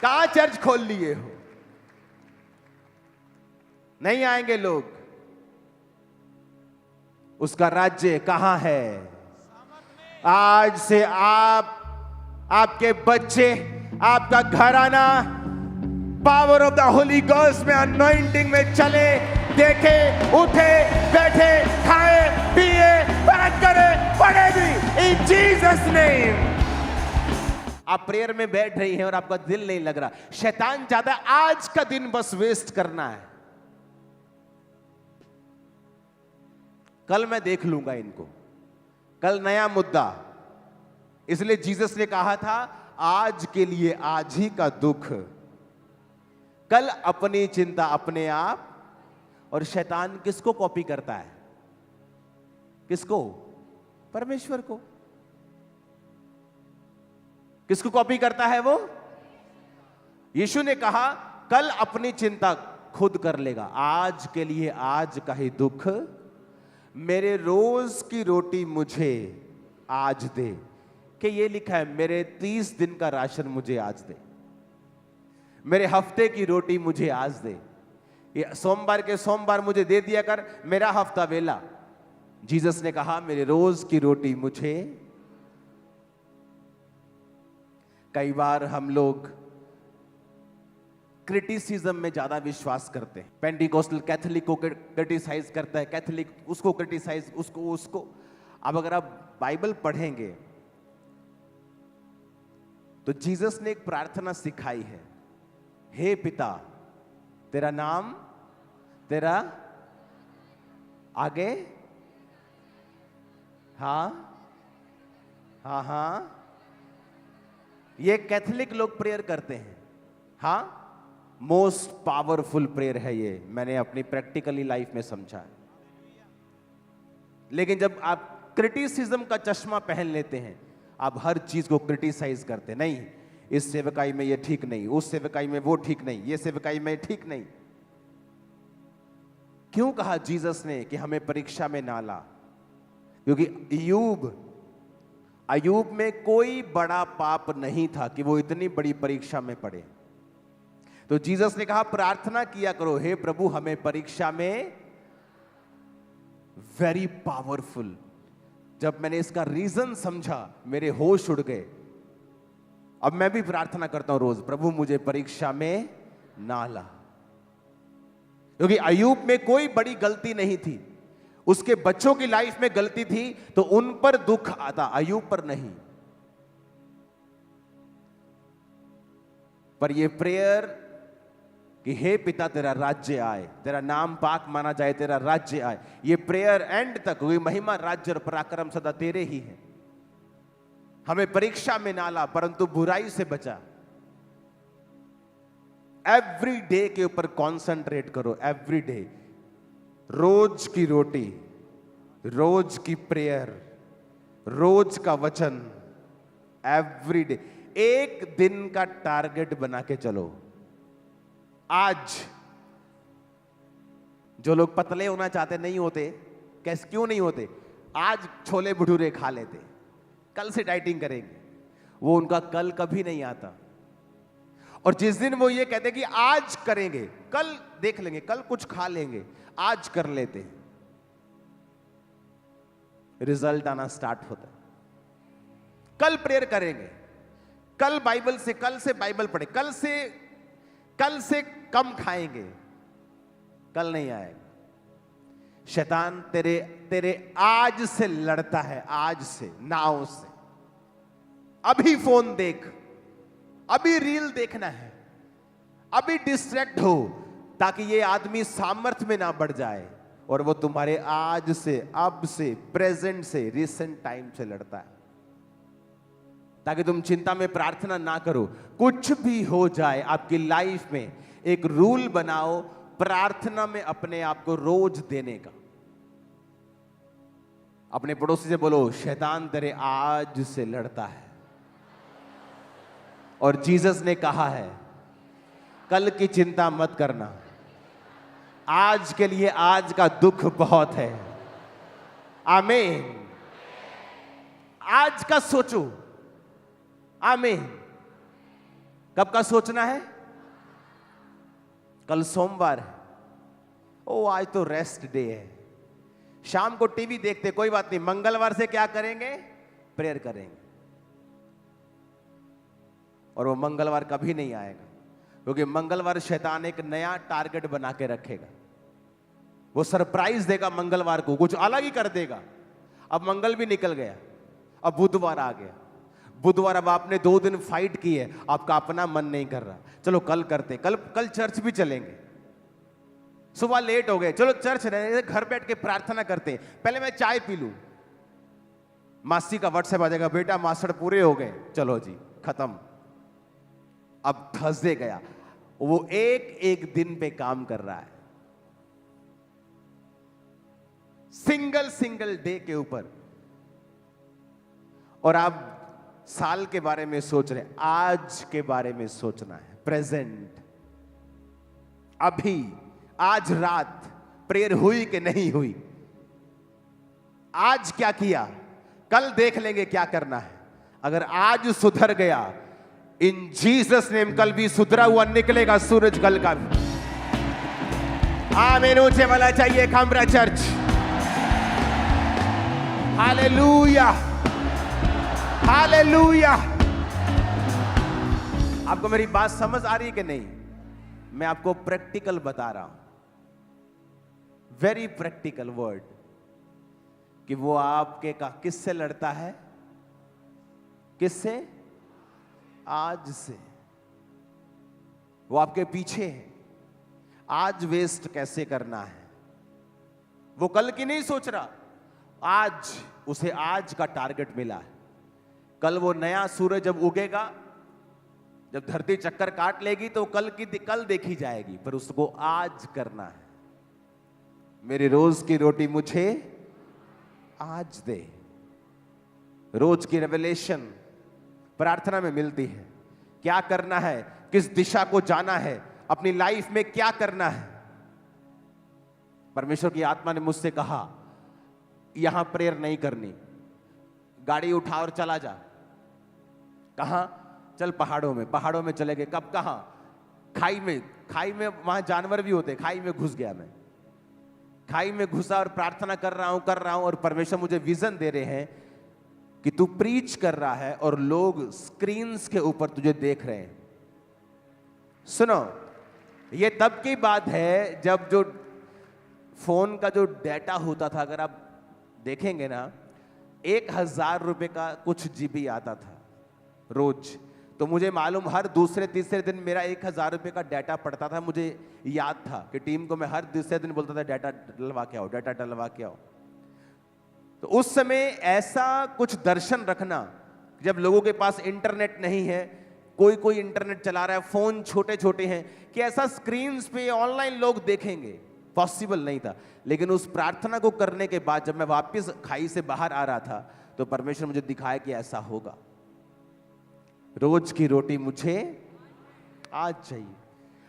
Speaker 1: कहां चर्च खोल लिए हो? नहीं आएंगे लोग। उसका राज्य कहां है? आज से आप, आपके बच्चे, आपका घराना power of the Holi ghost में, अनॉइंटिंग में चले, देखे, उठे, बैठे, खाए, पिए, बात करे, पढ़े भी, इन जीसस नेम। आप प्रेयर में बैठ रही हैं और आपका दिल नहीं लग रहा। शैतान चाहता है आज का दिन बस वेस्ट करना है, कल मैं देख लूंगा इनको, कल नया मुद्दा। इसलिए जीसस ने कहा था, आज के लिए आज ही का दुख कल अपनी चिंता अपने आप। और शैतान किसको कॉपी करता है? किसको? परमेश्वर को। किसको कॉपी करता है वो? यीशु ने कहा कल अपनी चिंता खुद कर लेगा, आज के लिए आज का ही दुख, मेरे रोज की रोटी मुझे आज दे। कि ये लिखा है मेरे 30 दिन का राशन मुझे आज दे, मेरे हफ्ते की रोटी मुझे आज दे, ये सोमवार के सोमवार मुझे दे दिया कर, मेरा हफ्ता वेला। जीसस ने कहा मेरे रोज की रोटी मुझे। कई बार हम लोग क्रिटिसिज्म में ज्यादा विश्वास करते हैं। पेंटिकोस्टल कैथोलिक को क्रिटिसाइज करता है, कैथोलिक उसको क्रिटिसाइज, उसको। अब अगर आप बाइबल पढ़ेंगे तो जीसस ने एक प्रार्थना सिखाई है, हे पिता तेरा नाम, तेरा आगे, हाँ हाँ हाँ, ये कैथोलिक लोग प्रेयर करते हैं। हाँ, मोस्ट पावरफुल प्रेयर है ये, मैंने अपनी प्रैक्टिकली लाइफ में समझा है। लेकिन जब आप क्रिटिसिज्म का चश्मा पहन लेते हैं, आप हर चीज को क्रिटिसाइज करते, नहीं इस सेवकाई में ये ठीक नहीं, उस सेवकाई में वो ठीक नहीं, ये सेवकाई में ठीक नहीं। क्यों कहा जीसस ने कि हमें परीक्षा में ना ला? क्योंकि अय्यूब में कोई बड़ा पाप नहीं था कि वो इतनी बड़ी परीक्षा में पड़े। तो जीसस ने कहा प्रार्थना किया करो, हे प्रभु हमें परीक्षा में, वेरी पावरफुल। जब मैंने इसका रीजन समझा मेरे होश उड़ गए। अब मैं भी प्रार्थना करता हूं रोज, प्रभु मुझे परीक्षा में ना ला। क्योंकि अय्यूब में कोई बड़ी गलती नहीं थी, उसके बच्चों की लाइफ में गलती थी तो उन पर दुख आता, अय्यूब पर नहीं। पर ये प्रेयर कि हे पिता तेरा राज्य आए, तेरा नाम पाक माना जाए, तेरा राज्य आए, ये प्रेयर एंड तक हुई, महिमा राज्य और पराक्रम सदा तेरे ही है। हमें परीक्षा में ना ला परंतु बुराई से बचा। एवरी डे के ऊपर कॉन्सेंट्रेट करो, एवरी डे, रोज की रोटी, रोज की प्रेयर, रोज का वचन, एवरी डे। एक दिन का टारगेट बना के चलो। आज जो लोग पतले होना चाहते नहीं होते, कैसे क्यों नहीं होते? आज छोले भटूरे खा लेते, कल से डाइटिंग करेंगे, वो उनका कल कभी नहीं आता। और जिस दिन वो ये कहते कि आज करेंगे, कल देख लेंगे, कल कुछ खा लेंगे, आज कर लेते, रिजल्ट आना स्टार्ट होता है। कल प्रेयर करेंगे, कल बाइबल से, कल से बाइबल पढ़े, कल से कम खाएंगे, कल नहीं आएगा। शैतान तेरे आज से लड़ता है, आज से, नाउ से। अभी फोन देख, अभी रील देखना है, अभी डिस्ट्रैक्ट हो, ताकि ये आदमी सामर्थ्य में ना बढ़ जाए और वो तुम्हारे आज से, अब से, प्रेजेंट से, रिसेंट टाइम से लड़ता है, ताकि तुम चिंता में प्रार्थना ना करो। कुछ भी हो जाए आपकी लाइफ में, एक रूल बनाओ प्रार्थना में अपने आप को रोज देने का। अपने पड़ोसी से बोलो शैतान तेरे आज से लड़ता है, और जीसस ने कहा है कल की चिंता मत करना, आज के लिए आज का दुख बहुत है। आमीन। आज का सोचो। आमीन। कब का सोचना है? कल सोमवार है, ओ आज तो रेस्ट डे है, शाम को टीवी देखते, कोई बात नहीं, मंगलवार से क्या करेंगे? प्रेयर करेंगे। और वो मंगलवार कभी नहीं आएगा, क्योंकि मंगलवार शैतान एक नया टारगेट बना के रखेगा। वो सरप्राइज देगा मंगलवार को, कुछ अलग ही कर देगा। अब मंगल भी निकल गया, अब बुधवार आ गया। बुधवार अब आपने 2 दिन फाइट की है, आपका अपना मन नहीं कर रहा, चलो कल करते, कल चर्च भी चलेंगे। सुबह लेट हो गए, चलो चर्च रहने, घर बैठ के प्रार्थना करते हैं, पहले मैं चाय पी लूं। मासी का व्हाट्सएप आ जाएगा, बेटा मास्टर पूरे हो गए, चलो जी खत्म। अब थर्सडे गया, वो एक एक दिन पे काम कर रहा है, सिंगल सिंगल डे के ऊपर। और आप साल के बारे में सोच रहे, आज के बारे में सोचना है, प्रेजेंट, अभी, आज रात प्रेयर हुई कि नहीं हुई, आज क्या किया, कल देख लेंगे क्या करना है। अगर आज सुधर गया, इन जीसस नेम कल भी सुधरा हुआ निकलेगा सूरज कल का भी। आमीन ऊंचे वाला चाहिए खामरा चर्च। Hallelujah, hallelujah. आपको मेरी बात समझ आ रही है कि नहीं? मैं आपको प्रैक्टिकल बता रहा हूं, वेरी प्रैक्टिकल वर्ड, कि वो आपके का किससे लड़ता है? किससे? आज से। वो आपके पीछे है, आज वेस्ट कैसे करना है। वो कल की नहीं सोच रहा, आज उसे आज का टारगेट मिला है। कल वो नया सूरज जब उगेगा, जब धरती चक्कर काट लेगी, तो कल देखी जाएगी, पर उसको आज करना है। मेरी रोज की रोटी मुझे आज दे। रोज की रेवलेशन प्रार्थना में मिलती है। क्या करना है, किस दिशा को जाना है, अपनी लाइफ में क्या करना है। परमेश्वर की आत्मा ने मुझसे कहा, यहां प्रेयर नहीं करनी, गाड़ी उठा और चला जा। कहां? चल पहाड़ों में। पहाड़ों में चले गए। कब? कहां? खाई में। खाई में वहां जानवर भी होते। खाई में घुस गया मैं। खाई में घुसा और प्रार्थना कर रहा हूं, और परमेश्वर मुझे विजन दे रहे हैं कि तू प्रीच कर रहा है और लोग स्क्रीन्स के ऊपर तुझे देख रहे हैं। सुनो, ये तब की बात है जब जो फोन का जो डेटा होता था, अगर आप देखेंगे ना, 1000 रुपए का कुछ जीबी आता था रोज। तो मुझे मालूम, हर दूसरे तीसरे दिन मेरा 1000 रुपए का डाटा पड़ता था। मुझे याद था कि टीम को मैं हर दूसरे दिन बोलता था, डाटा डलवा के आओ, डाटा डलवा के आओ। तो उस समय ऐसा कुछ दर्शन रखना, जब लोगों के पास इंटरनेट नहीं है, कोई इंटरनेट चला रहा है, फोन छोटे छोटे हैं, कि ऐसा स्क्रीन्स पे ऑनलाइन लोग देखेंगे, पॉसिबल नहीं था। लेकिन उस प्रार्थना को करने के बाद जब मैं वापस खाई से बाहर आ रहा था, तो परमेश्वर मुझे दिखाया कि ऐसा होगा। रोज की रोटी मुझे आज चाहिए।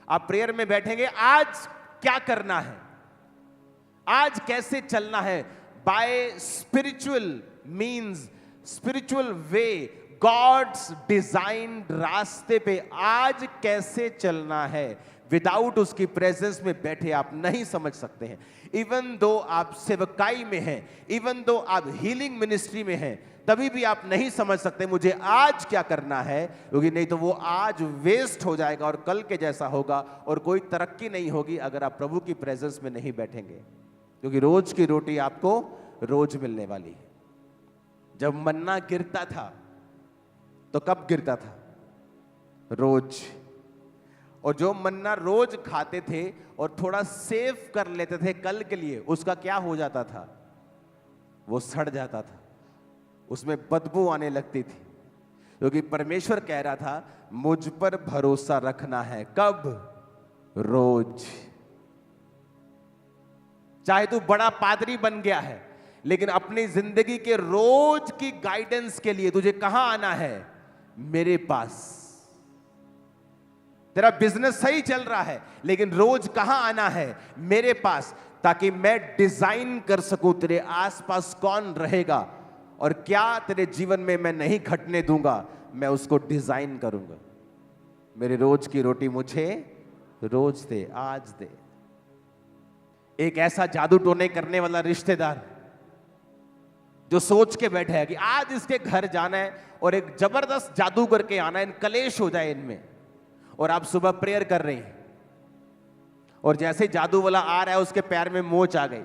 Speaker 1: आप प्रेयर में बैठेंगे, आज क्या करना है, आज कैसे चलना है, by spiritual means, spiritual way, God's designed रास्ते पे आज कैसे चलना है। विदाउट उसकी प्रेजेंस में बैठे आप नहीं समझ सकते हैं। इवन दो आप सेवकाई में हैं, इवन दो आप हीलिंग मिनिस्ट्री में हैं, तभी भी आप नहीं समझ सकते मुझे आज क्या करना है, क्योंकि नहीं तो वो आज वेस्ट हो जाएगा और कल के जैसा होगा, और कोई तरक्की नहीं होगी अगर आप प्रभु की प्रेजेंस में नहीं बैठेंगे। क्योंकि रोज की रोटी आपको रोज मिलने वाली है। जब मन्ना गिरता था तो कब गिरता था? रोज। और जो मन्ना रोज खाते थे और थोड़ा सेव कर लेते थे कल के लिए, उसका क्या हो जाता था? वो सड़ जाता था, उसमें बदबू आने लगती थी। क्योंकि परमेश्वर कह रहा था, मुझ पर भरोसा रखना है। कब? रोज। चाहे तू बड़ा पादरी बन गया है, लेकिन अपनी जिंदगी के रोज की गाइडेंस के लिए तुझे कहां आना है? मेरे पास। तेरा बिजनेस सही चल रहा है, लेकिन रोज कहां आना है? मेरे पास, ताकि मैं डिजाइन कर सकूं तेरे आसपास कौन रहेगा और क्या तेरे जीवन में मैं नहीं घटने दूंगा, मैं उसको डिजाइन करूंगा। मेरी रोज की रोटी मुझे रोज दे, आज दे। एक ऐसा जादू टोने करने वाला रिश्तेदार जो सोच के बैठा है कि आज इसके घर जाना है और एक जबरदस्त जादू करके आना है, कलेश हो जाए इनमें, और आप सुबह प्रेयर कर रहे हैं और जैसे जादू वाला आ रहा है उसके पैर में मोच आ गई,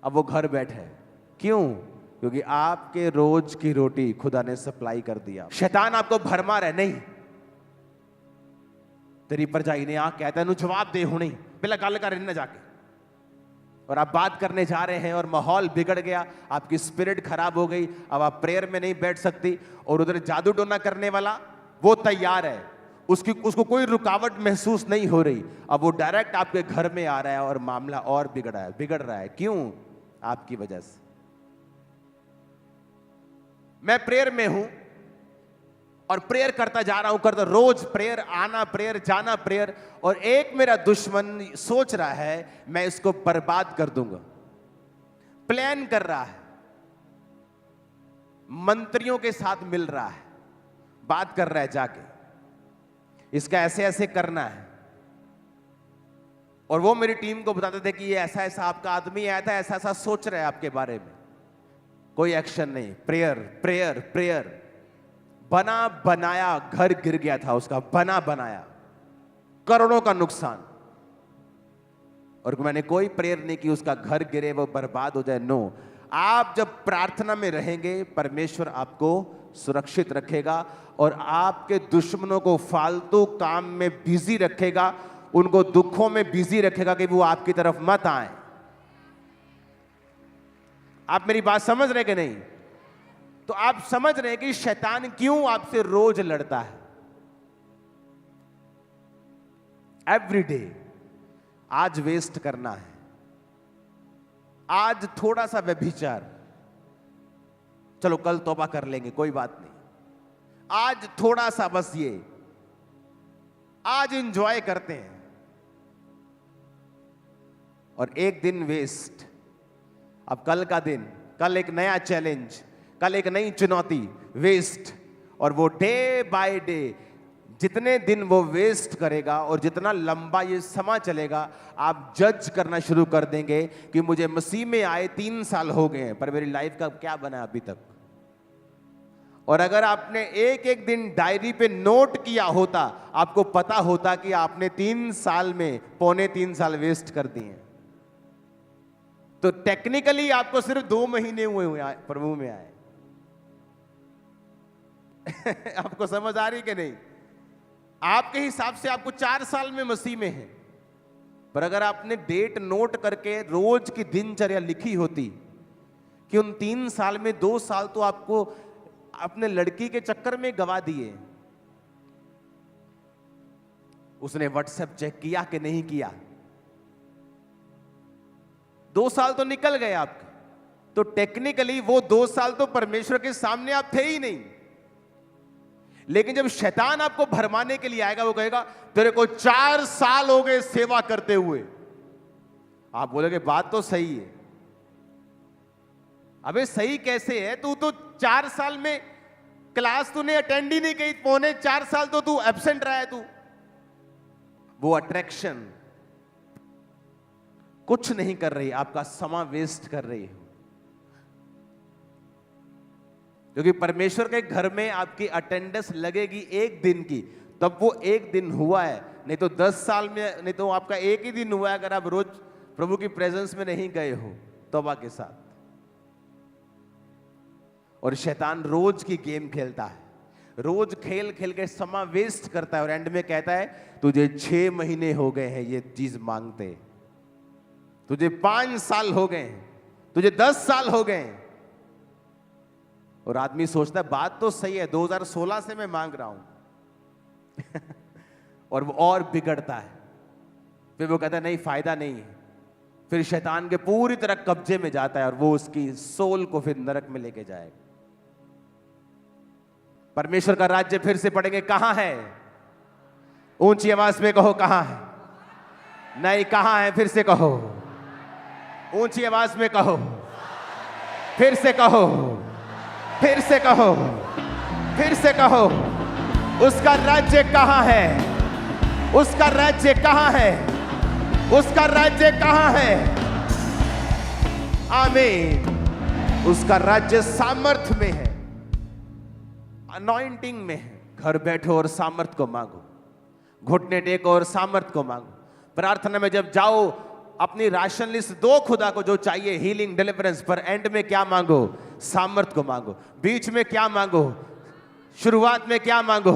Speaker 1: अब वो घर बैठे है। क्यों? क्योंकि आपके रोज की रोटी खुदा ने सप्लाई कर दिया। शैतान आपको भरमा रहा है, नहीं तेरी परजाई ने आ कहता है जवाब दे हूं, नहीं पहला गल कर इन्हें जाके, और आप बात करने जा रहे हैं और माहौल बिगड़ गया, आपकी स्पिरिट खराब हो गई, अब आप प्रेयर में नहीं बैठ सकती, और उधर जादू टोना करने वाला वो तैयार है, उसको कोई रुकावट महसूस नहीं हो रही, अब वो डायरेक्ट आपके घर में आ रहा है और मामला और बिगड़ रहा है। क्यों? आपकी वजह से। मैं प्रेयर में हूं और प्रेयर करता जा रहा हूं, रोज प्रेयर, आना प्रेयर, जाना प्रेयर, और एक मेरा दुश्मन सोच रहा है मैं इसको बर्बाद कर दूंगा, प्लान कर रहा है, मंत्रियों के साथ मिल रहा है, बात कर रहा है जाके, इसका ऐसे ऐसे करना है। और वो मेरी टीम को बताते थे कि ये ऐसा ऐसा आपका आदमी आया था, ऐसा ऐसा सोच रहा है आपके बारे में। कोई एक्शन नहीं, प्रेयर प्रेयर प्रेयर। बना बनाया घर गिर गया था उसका, बना बनाया, करोड़ों का नुकसान, और मैंने कोई प्रेयर नहीं की उसका घर गिरे, वो बर्बाद हो जाए। नो, आप जब प्रार्थना में रहेंगे परमेश्वर आपको सुरक्षित रखेगा और आपके दुश्मनों को फालतू काम में बिजी रखेगा, उनको दुखों में बिजी रखेगा कि वो आपकी तरफ मत आए। आप मेरी बात समझ रहे कि नहीं? तो आप समझ रहे हैं कि शैतान क्यों आपसे रोज लड़ता है, एवरी डे। आज वेस्ट करना है, आज थोड़ा सा व्यभिचार, चलो कल तौबा कर लेंगे, कोई बात नहीं, आज थोड़ा सा बस ये, आज एंजॉय करते हैं, और एक दिन वेस्ट। अब कल का दिन, कल एक नया चैलेंज, कल एक नई चुनौती, वेस्ट। और वो डे बाय डे जितने दिन वो वेस्ट करेगा और जितना लंबा ये समय चलेगा, आप जज करना शुरू कर देंगे कि मुझे मसीह में आए 3 साल हो गए हैं पर मेरी लाइफ का क्या बना अभी तक। और अगर आपने एक एक दिन डायरी पे नोट किया होता, आपको पता होता कि आपने 3 साल में पौने 3 साल वेस्ट कर दिए। तो टेक्निकली आपको सिर्फ 2 महीने हुए प्रभु में आए। आपको समझ आ रही कि नहीं? आपके हिसाब से आपको 4 साल में मसीह में है, पर अगर आपने डेट नोट करके रोज की दिनचर्या लिखी होती कि उन 3 साल में 2 साल तो आपको अपने लड़की के चक्कर में गवा दिए। उसने व्हाट्सएप चेक किया कि नहीं किया, 2 साल तो निकल गए आपके। तो टेक्निकली वो 2 साल तो परमेश्वर के सामने आप थे ही नहीं। लेकिन जब शैतान आपको भरमाने के लिए आएगा, वो कहेगा तेरे को 4 साल हो गए सेवा करते हुए। आप बोलोगे बात तो सही है। अबे सही कैसे है? तू तो 4 साल में क्लास तूने अटेंड ही नहीं की, पौने 4 साल तो तू एब्सेंट रहा है तू। वो अट्रैक्शन कुछ नहीं कर रही, आपका समय वेस्ट कर रही है। क्योंकि परमेश्वर के घर में आपकी अटेंडेंस लगेगी 1 दिन की, तब वो 1 दिन हुआ है। नहीं तो 10 साल में, नहीं तो आपका 1 ही दिन हुआ है अगर आप रोज प्रभु की प्रेजेंस में नहीं गए हो तौबा के साथ। और शैतान रोज की गेम खेलता है, रोज खेल खेल के समय वेस्ट करता है, और एंड में कहता है तुझे 6 महीने हो गए हैं ये चीज मांगते, तुझे 5 साल हो गए हैं, तुझे 10 साल हो गए। और आदमी सोचता है बात तो सही है, 2016 से मैं मांग रहा हूं और वो और बिगड़ता है। फिर वो कहता है नहीं, फायदा नहीं है। फिर शैतान के पूरी तरह कब्जे में जाता है और वो उसकी सोल को फिर नरक में लेके जाएगा। परमेश्वर का राज्य फिर से पढ़ेंगे, कहां है? ऊंची आवाज में कहो, कहां है? नहीं, कहां है? फिर से कहो, ऊंची आवाज में कहो, फिर से कहो, फिर से कहो, फिर से कहो। उसका राज्य कहां है? उसका राज्य कहां है? उसका राज्य कहां है? आमीन। उसका राज्य सामर्थ में है, अनॉइंटिंग में है। घर बैठो और सामर्थ को मांगो, घुटने टेको और सामर्थ को मांगो। प्रार्थना में जब जाओ अपनी राशन लिस्ट दो खुदा को जो चाहिए, हीलिंग, डिलीवरेंस, पर एंड में क्या मांगो? सामर्थ को मांगो। बीच में क्या मांगो? शुरुआत में क्या मांगो?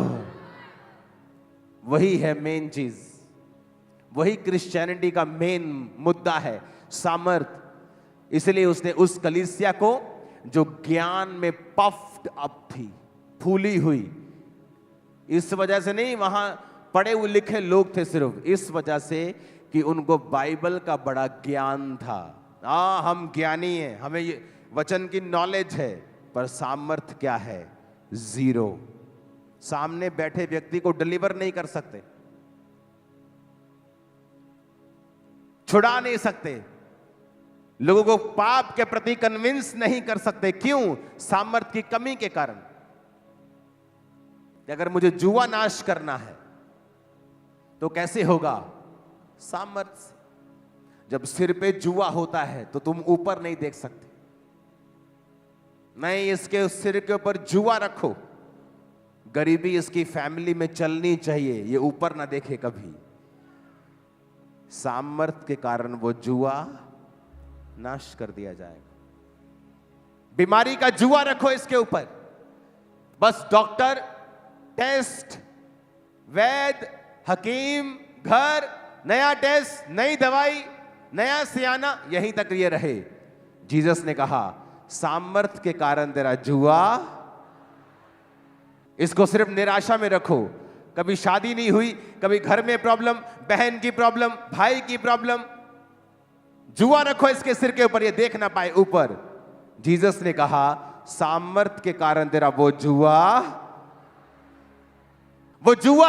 Speaker 1: वही है मेन चीज, वही क्रिश्चियनिटी का मेन मुद्दा है, सामर्थ। इसलिए उसने उस कलीसिया को जो ज्ञान में पफ्ड अप थी, फूली हुई, इस वजह से नहीं, वहां पढ़े हुए लिखे लोग थे, सिर्फ इस वजह से कि उनको बाइबल का बड़ा ज्ञान था। हम ज्ञानी हैं, हमें ये वचन की नॉलेज है, पर सामर्थ क्या है? जीरो। सामने बैठे व्यक्ति को डिलीवर नहीं कर सकते, छुड़ा नहीं सकते, लोगों को पाप के प्रति कन्विंस नहीं कर सकते। क्यों? सामर्थ की कमी के कारण। अगर मुझे जुआ नाश करना है तो कैसे होगा? सामर्थ। जब सिर पे जुआ होता है तो तुम ऊपर नहीं देख सकते, नहीं, इसके सिर के ऊपर जुआ रखो, गरीबी इसकी फैमिली में चलनी चाहिए, ये ऊपर ना देखे कभी। सामर्थ के कारण वो जुआ नाश कर दिया जाएगा। बीमारी का जुआ रखो इसके ऊपर, बस डॉक्टर, टेस्ट, वैद्य, हकीम, घर, नया टेस्ट, नई दवाई, नया सियाना, यहीं तक ये रहे। जीसस ने कहा सामर्थ के कारण तेरा जुआ, इसको सिर्फ निराशा में रखो। कभी शादी नहीं हुई, कभी घर में प्रॉब्लम, बहन की प्रॉब्लम, भाई की प्रॉब्लम, जुआ रखो इसके सिर के ऊपर, ये देख ना पाए ऊपर। जीसस ने कहा सामर्थ के कारण तेरा वो जुआ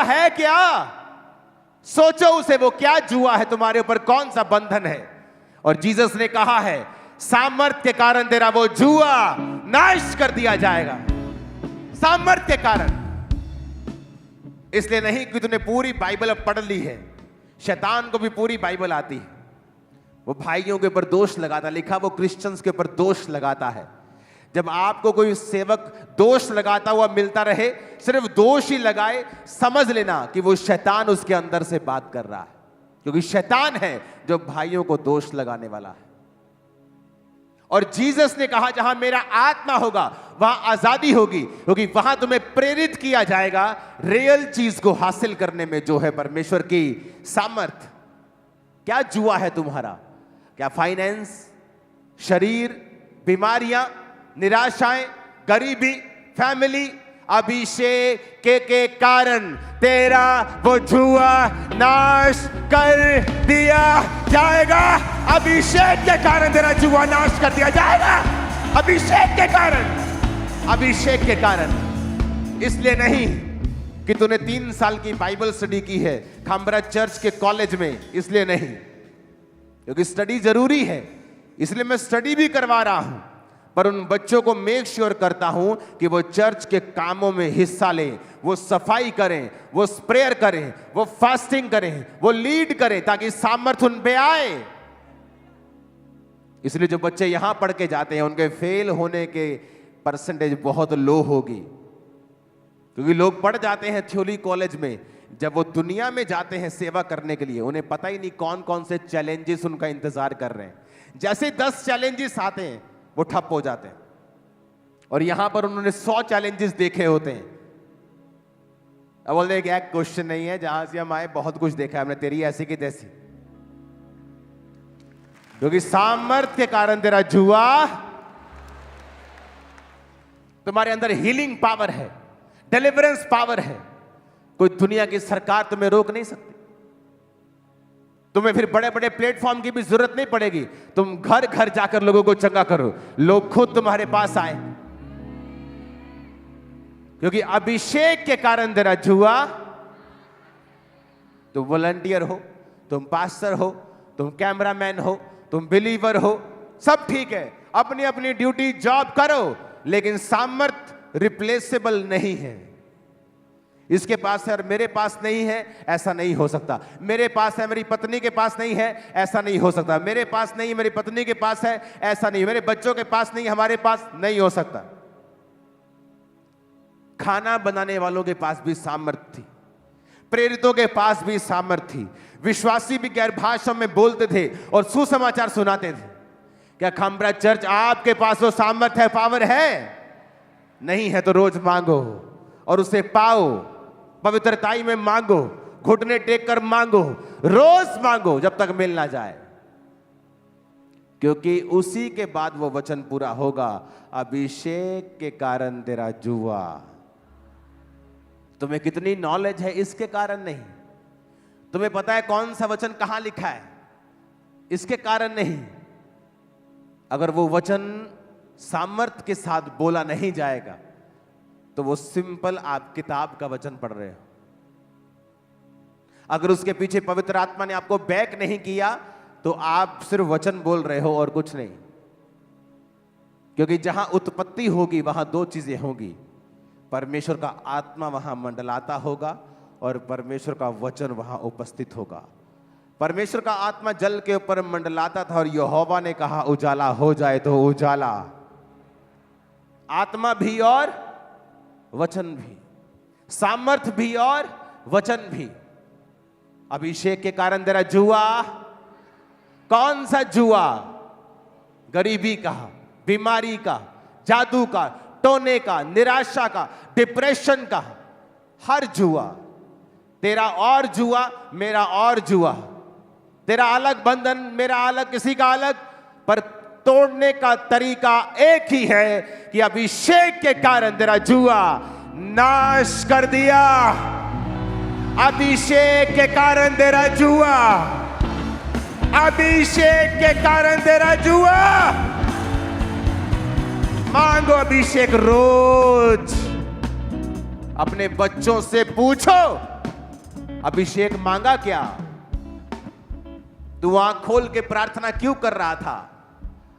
Speaker 1: है क्या? सोचो उसे, वो क्या जुआ है तुम्हारे ऊपर, कौन सा बंधन है? और जीसस ने कहा है सामर्थ के कारण तेरा वो जुआ नाश कर दिया जाएगा। सामर्थ के कारण। इसलिए नहीं कि तूने पूरी बाइबल अब पढ़ ली है, शैतान को भी पूरी बाइबल आती है। वो भाइयों के ऊपर दोष लगाता, लिखा वो क्रिश्चियंस के ऊपर दोष लगाता है। जब आपको कोई सेवक दोष लगाता हुआ मिलता रहे, सिर्फ दोष ही लगाए, समझ लेना कि वो शैतान उसके अंदर से बात कर रहा है, क्योंकि शैतान है जो भाइयों को दोष लगाने वाला है। और जीसस ने कहा जहां मेरा आत्मा होगा वहां आजादी होगी, क्योंकि वहां तुम्हें प्रेरित किया जाएगा रियल चीज को हासिल करने में, जो है परमेश्वर की सामर्थ। क्या जुआ है तुम्हारा? क्या फाइनेंस, शरीर, बीमारियां, निराशाएं, गरीबी, फैमिली? अभिषेक के कारण तेरा वो जुआ नाश कर दिया जाएगा। अभिषेक के कारण तेरा जुआ नाश कर दिया जाएगा। अभिषेक के कारण, अभिषेक के कारण। इसलिए नहीं कि तूने 3 साल की बाइबल स्टडी की है खामबरा चर्च के कॉलेज में, इसलिए नहीं, क्योंकि स्टडी जरूरी है, इसलिए मैं स्टडी भी करवा रहा हूं, पर उन बच्चों को मेक श्योर करता हूं कि वो चर्च के कामों में हिस्सा लें, वो सफाई करें, वो प्रेयर करें, वो फास्टिंग करें, वो लीड करें, ताकि सामर्थ उन पे आए। इसलिए जो बच्चे यहां पढ़ के जाते हैं उनके फेल होने के परसेंटेज बहुत लो होगी, क्योंकि लोग पढ़ जाते हैं थ्योरी कॉलेज में, जब वो दुनिया में जाते हैं सेवा करने के लिए, उन्हें पता ही नहीं कौन कौन से चैलेंजेस उनका इंतजार कर रहे हैं। जैसे 10 चैलेंजेस आते हैं वो ठप हो जाते हैं, और यहां पर उन्होंने 100 चैलेंजेस देखे होते हैं। अब बोलते हैं कि एक क्वेश्चन नहीं है, जहां से हम आए बहुत कुछ देखा है हमने, तेरी ऐसी की तैसी। क्योंकि सामर्थ के कारण तेरा जुआ, तुम्हारे अंदर हीलिंग पावर है, डिलीवरेंस पावर है। कोई दुनिया की सरकार तुम्हें रोक नहीं सकती। तुम्हें फिर बड़े बड़े प्लेटफॉर्म की भी जरूरत नहीं पड़ेगी, तुम घर घर जाकर लोगों को चंगा करो, लोग खुद तुम्हारे पास आए। क्योंकि अभिषेक के कारण तेरा जुआ, तुम वॉलंटियर हो, तुम पास्टर हो, तुम कैमरामैन हो, तुम बिलीवर हो, सब ठीक है, अपनी अपनी ड्यूटी जॉब करो, लेकिन सामर्थ रिप्लेसेबल नहीं है। इसके पास है और मेरे पास नहीं है, ऐसा नहीं हो सकता। मेरे पास है, मेरी पत्नी के पास नहीं है, ऐसा नहीं हो सकता। मेरे पास नहीं, मेरी पत्नी के पास है, ऐसा नहीं। मेरे बच्चों के पास नहीं, हमारे पास नहीं हो सकता। खाना बनाने वालों के पास भी सामर्थ थी, प्रेरितों के पास भी सामर्थ थी, विश्वासी भी गैर भाषा में बोलते थे और सुसमाचार सुनाते थे। क्या खामबरा चर्च आपके पास वो सामर्थ है, पावर है? नहीं है तो रोज मांगो और उसे पाओ। पवित्रताई में मांगो, घुटने टेक कर मांगो, रोज मांगो जब तक मिल ना जाए, क्योंकि उसी के बाद वो वचन पूरा होगा, अभिषेक के कारण तेरा जुआ। तुम्हें कितनी नॉलेज है इसके कारण नहीं, तुम्हें पता है कौन सा वचन कहां लिखा है इसके कारण नहीं। अगर वो वचन सामर्थ्य के साथ बोला नहीं जाएगा तो वो सिंपल आप किताब का वचन पढ़ रहे हो। अगर उसके पीछे पवित्र आत्मा ने आपको बैक नहीं किया तो आप सिर्फ वचन बोल रहे हो और कुछ नहीं। क्योंकि जहां उत्पत्ति होगी वहां दो चीजें होंगी, परमेश्वर का आत्मा वहां मंडलाता होगा और परमेश्वर का वचन वहां उपस्थित होगा। परमेश्वर का आत्मा जल के ऊपर मंडलाता था और यहोवा ने कहा उजाला हो जाए तो उजाला। आत्मा भी और वचन भी, सामर्थ भी और वचन भी। अभिषेक के कारण तेरा जुआ, कौन सा जुआ? गरीबी का, बीमारी का, जादू का, टोने का, निराशा का, डिप्रेशन का, हर जुआ। तेरा और जुआ, मेरा और जुआ। तेरा अलग बंधन, मेरा अलग, किसी का अलग, पर तोड़ने का तरीका एक ही है कि अभिषेक के कारण तेरा जुआ नाश कर दिया। अभिषेक के कारण तेरा जुआ, अभिषेक के कारण तेरा जुआ। मांगो अभिषेक रोज। अपने बच्चों से पूछो अभिषेक मांगा क्या? तू आंख खोल के प्रार्थना क्यों कर रहा था?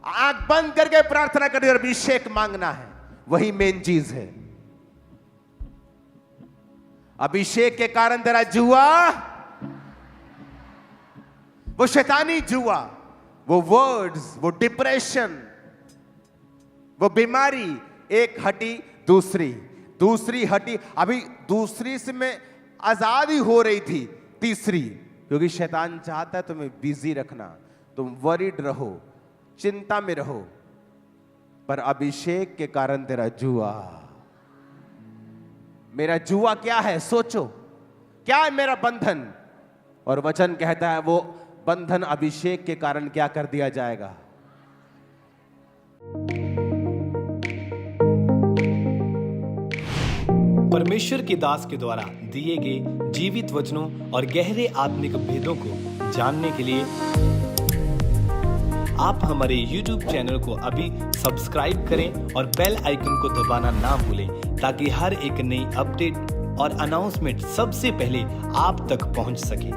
Speaker 1: आंख बंद करके प्रार्थना करनी और अभिषेक मांगना है, वही मेन चीज है। अभिषेक के कारण तेरा जुआ, वो शैतानी जुआ, वो वर्ड्स, वो डिप्रेशन, वो बीमारी, एक हटी दूसरी हटी, अभी दूसरी से मैं आजादी हो रही थी, तीसरी। क्योंकि शैतान चाहता है तुम्हें बिजी रखना, तुम वरीड रहो, चिंता में रहो, पर अभिषेक के कारण तेरा जुआ। मेरा जुआ क्या है? सोचो, क्या है मेरा बंधन? और वचन कहता है वो बंधन अभिषेक के कारण क्या कर दिया जाएगा।
Speaker 2: परमेश्वर के दास के द्वारा दिए गए जीवित वचनों और गहरे आत्मिक भेदों को जानने के लिए आप हमारे YouTube चैनल को अभी सब्सक्राइब करें और बेल आइकन को दबाना ना भूलें, ताकि हर एक नई अपडेट और अनाउंसमेंट सबसे पहले आप तक पहुंच सके।